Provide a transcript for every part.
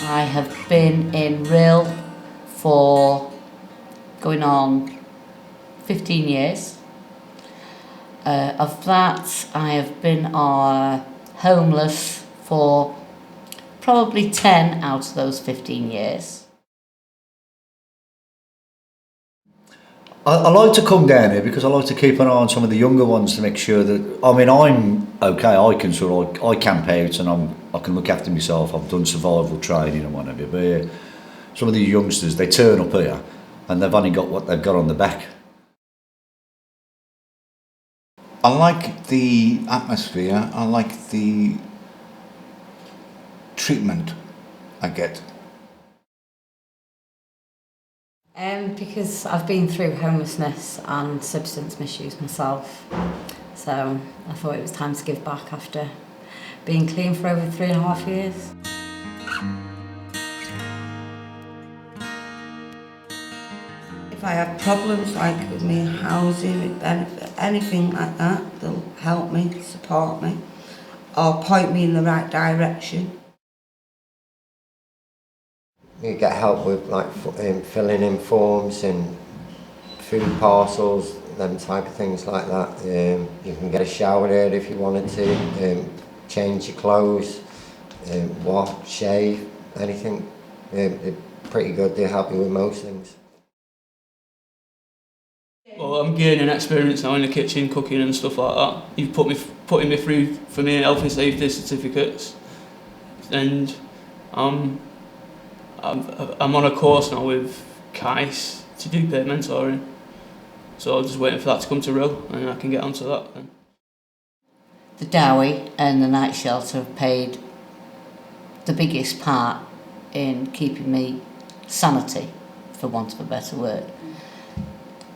I have been in Rill for going on 15 years. Of that, I have been homeless for probably 10 out of those 15 years. I like to come down here because I like to keep an eye on some of the younger ones to make sure that, I mean, I'm okay, I camp out and I can look after myself. I've done survival training and whatever, but some of the youngsters, they turn up here and they've only got what they've got on the back. I like the atmosphere, I like the treatment I get. Because I've been through homelessness and substance misuse myself, so I thought it was time to give back after being clean for over 3.5 years. If I have problems like with me housing, with benefit, anything like that, they'll help me, support me, or point me in the right direction. You get help with like filling in forms and food parcels, them type of things like that. You can get a shower there if you wanted to, change your clothes, wash, shave, anything. They're pretty good, they help you with most things. Well, I'm gaining experience now in the kitchen, cooking and stuff like that. You've putting me through for me health and safety certificates, and I'm on a course now with KAIS to do paid mentoring. So I'm just waiting for that to come to Rill and I can get onto that then. The Dowie and the night shelter have played the biggest part in keeping me sanity, for want of a better word.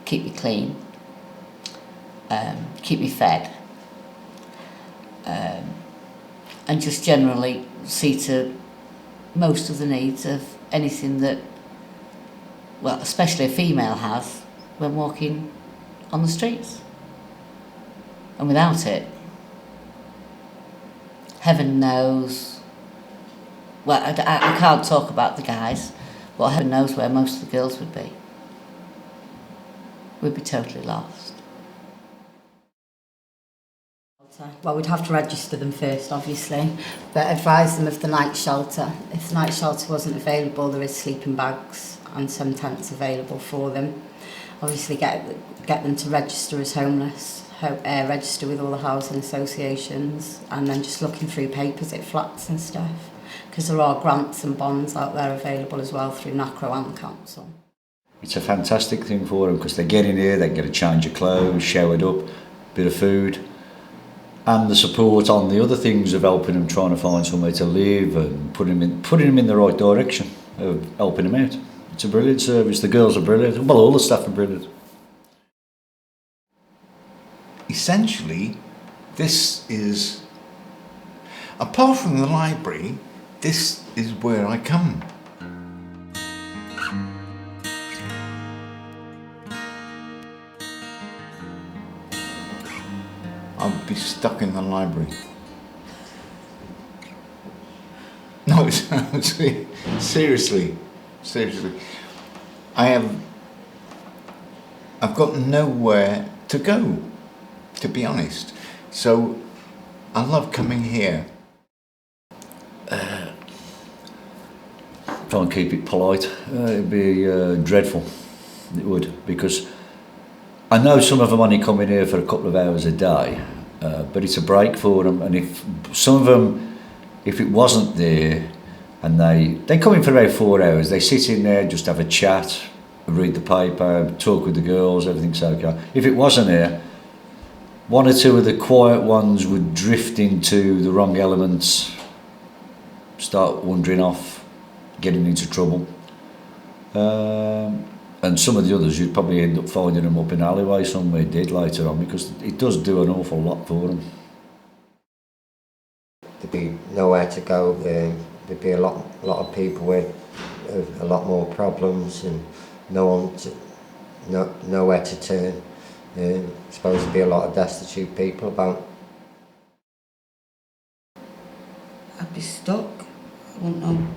Keep me clean, keep me fed, and just generally see to most of the needs of anything that, well, especially a female has when walking on the streets. And without it, heaven knows, well, I can't talk about the guys, but heaven knows where most of the girls would be. We'd be totally lost. Well, we'd have to register them first, obviously, but advise them of the night shelter. If the night shelter wasn't available, there is sleeping bags and some tents available for them. Obviously, get them to register as homeless, register with all the housing associations, and then just looking through papers at flats and stuff, because there are grants and bonds out there available as well through NACRO and the council. It's a fantastic thing for them because they get in here, they get a change of clothes, showered up, bit of food, and the support on the other things of helping them trying to find somewhere to live and putting them in the right direction of helping them out. It's a brilliant service. The girls are brilliant. Well, all the staff are brilliant. Essentially, this is, apart from the library, this is where I come. I'd be stuck in the library. No, seriously. I've got nowhere to go, to be honest. So I love coming here. Try and keep it polite. It'd be dreadful. It would, because I know some of them only come in here for a couple of hours a day, but it's a break for them. And if some of them, if it wasn't there, and they come in for about 4 hours, they sit in there, just have a chat, read the paper, talk with the girls, everything's okay. If it wasn't here, one or two of the quiet ones would drift into the wrong elements, start wandering off, getting into trouble. And some of the others, you'd probably end up finding them up in an alleyway somewhere dead later on, because it does do an awful lot for them. There'd be nowhere to go. There'd be a lot of people with a lot more problems and nowhere to turn. Supposed to be a lot of destitute people about. I'd be stuck. I wouldn't know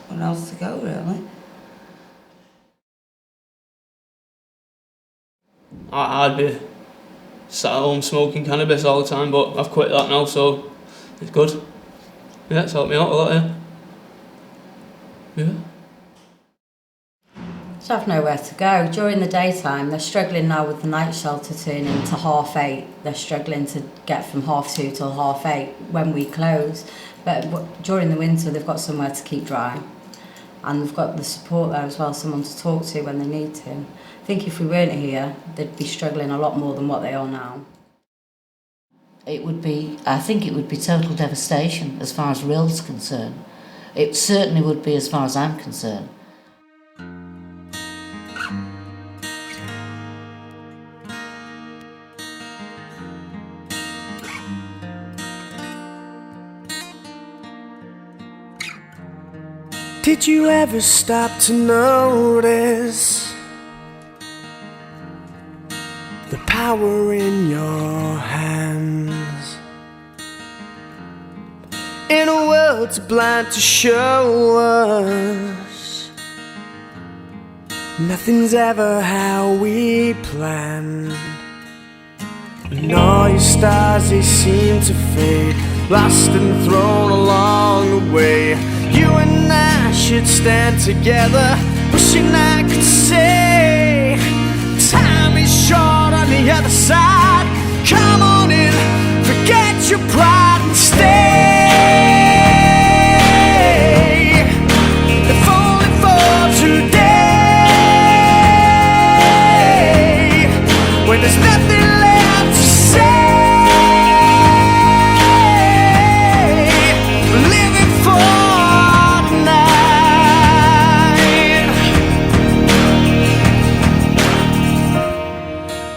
Where else to go, really? I'd be sat at home smoking cannabis all the time, but I've quit that now, so it's good. Yeah, it's helped me out a lot, yeah. Yeah. Just have nowhere to go. During the daytime, they're struggling now with the night shelter turning to 8:30. They're struggling to get from 2:30 till 8:30 when we close. But during the winter, they've got somewhere to keep dry. And they've got the support there as well, someone to talk to when they need to. I think if we weren't here, they'd be struggling a lot more than what they are now. I think it would be total devastation as far as Rill's concerned. It certainly would be as far as I'm concerned. Did you ever stop to notice the power in your hands? In a world too blind to show us, nothing's ever how we planned. And all your stars, they seem to fade, lost and thrown along the way. You and I should stand together, wishing I could say time is short on the other side. Come on in, forget your pride and stay. If only for today, when there's nothing left to say. Living for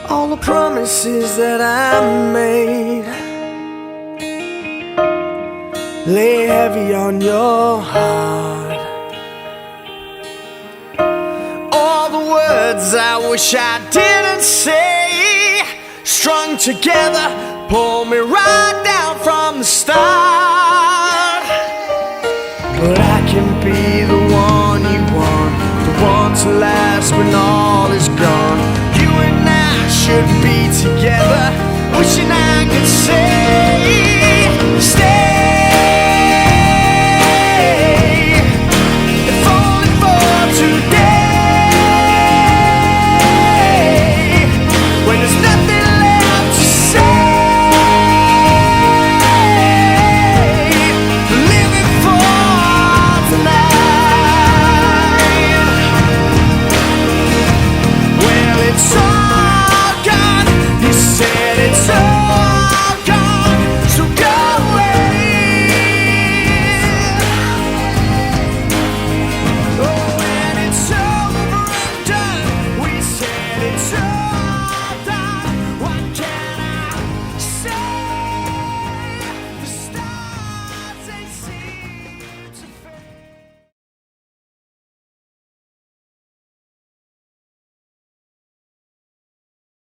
all the promises that I made lay heavy on your heart. All the words I wish I didn't say, strung together, pull me right down from the start. But I